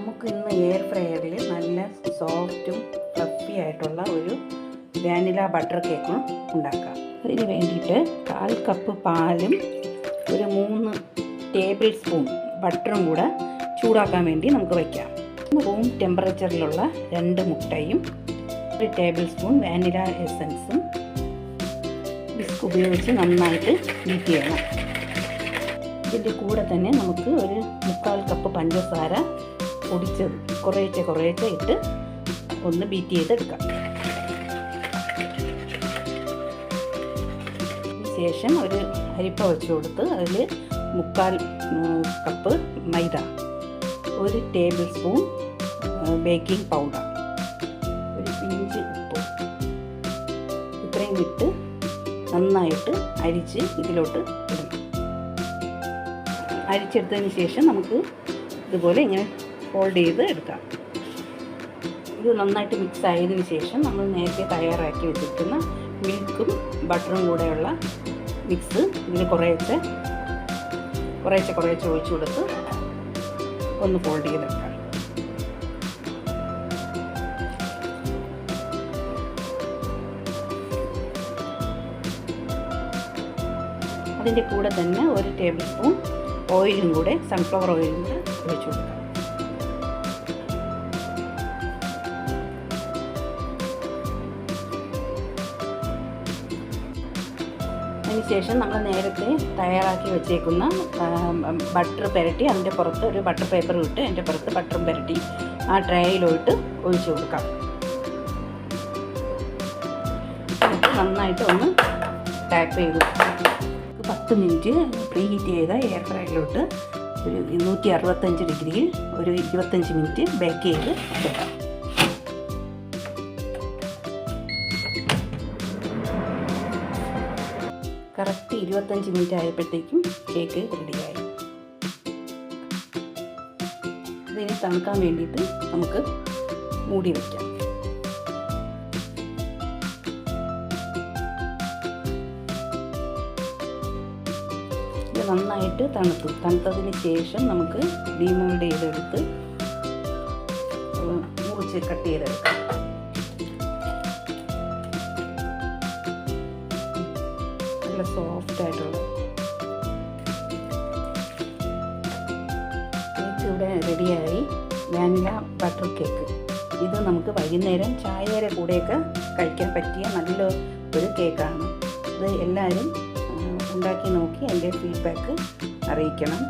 നമുക്ക് ഇന്ന് എയർ ഫ്രയറിൽ നല്ല സോഫ്റ്റും ഫ്ലഫി ആയിട്ടുള്ള ഒരു വാനില ബട്ടർ കേക്കും ഉണ്ടാക്കാം. അതിന് വേണ്ടിയിട്ട് 1/4 കപ്പ് പാലും ഒരു 3 ടേബിൾ സ്പൂൺ ബട്ടറും കൂടെ ചൂടാക്കാൻ വേണ്ടി നമുക്ക് വയ്ക്കാം. റൂം ടെമ്പറേച്ചറിലുള്ള 2 മുട്ടയും 1 ടേബിൾ സ്പൂൺ വാനില എസൻസും വിസ്ക് ഉപയോഗിച്ച് നന്നായിട്ട് ബീറ്റ് ചെയ്യണം. ഇതിൻ്റെ കൂടെ തന്നെ നമുക്ക് ഒരു 1/4 കപ്പ് പഞ്ചസാര പൊടിച്ചത് കുറേശ്ശെ ഇട്ട് ഒന്ന് ബീറ്റ് ചെയ്തെടുക്കാം. ശേഷം ഒരു അരിപ്പ വെച്ച് കൊടുത്ത് അതിൽ 1/4 കപ്പ് മൈദ, 1 ടേബിൾ സ്പൂൺ ബേക്കിംഗ് പൗഡർ, ഒരു പിഞ്ച് ഉപ്പ് ഇത്രയും ഇട്ട് നന്നായിട്ട് അരിച്ച് ഇതിലോട്ട് ഇടണം. അരിച്ചെടുത്തതിന് ശേഷം നമുക്ക് ഇതുപോലെ ഇങ്ങനെ ഫോൾഡ് ചെയ്ത് എടുക്കാം. ഇത് നന്നായിട്ട് മിക്സ് ആയതിന് ശേഷം നമ്മൾ നേരത്തെ തയ്യാറാക്കി വെച്ചിരിക്കുന്ന മിൽക്കും ബട്ടറും കൂടെയുള്ള മിക്സ് ഇതിൽ കുറേശ്ശെ ഒഴിച്ചു കൊടുത്ത് ഒന്ന് ഫോൾഡ് ചെയ്തെടുക്കാം. അതിൻ്റെ കൂടെ തന്നെ 1 ടേബിൾ സ്പൂൺ ഓയിലും കൂടെ, സൺഫ്ലവർ ഓയിലും കൂടെ ഒഴിച്ചു കൊടുക്കാം. അതിനുശേഷം നമ്മൾ നേരത്തെ തയ്യാറാക്കി വെച്ചേക്കുന്ന ബട്ടർ പുരട്ടി അതിൻ്റെ പുറത്ത് ഒരു ബട്ടർ പേപ്പർ ഇട്ട് അതിൻ്റെ പുറത്ത് ബട്ടറും പുരട്ടി ആ ട്രേയിലോട്ട് ഒഴിച്ചു കൊടുക്കാം. നന്നായിട്ട് ഒന്ന് ടാപ്പ് ചെയ്ത് 10 മിനിറ്റ് പ്രീ ഹീറ്റ് ചെയ്ത എയർ ഫ്രയറിലോട്ട് ഒരു 165 ഡിഗ്രിയിൽ ഒരു 25 മിനിറ്റ് ബേക്ക് ചെയ്ത് എടുക്കാം. കറക്റ്റ് 25 മിനിറ്റ് ആയപ്പോഴത്തേക്കും കേക്ക് റെഡിയായി. ഇതിന് തണുക്കാൻ വേണ്ടിയിട്ട് നമുക്ക് മൂടി വയ്ക്കാം. ഇത് നന്നായിട്ട് തണുത്തതിന് ശേഷം നമുക്ക് ഡീമോൾഡ് ചെയ്തെടുത്ത് മുറിച്ച് കട്ട് ചെയ്തെടുക്കാം. നല്ല സോഫ്റ്റ് ആയിട്ടുള്ള കേക്ക് ഇവിടെ റെഡിയായി. Vanilla butter cake. ഇത് നമുക്ക് വൈകുന്നേരം ചായയുടെ കൂടെയൊക്കെ കഴിക്കാൻ പറ്റിയ നല്ല ഒരു കേക്കാണ്. ഇത് എല്ലാവരും ഉണ്ടാക്കി നോക്കി എൻ്റെ ഫീഡ്ബാക്ക് അറിയിക്കണം.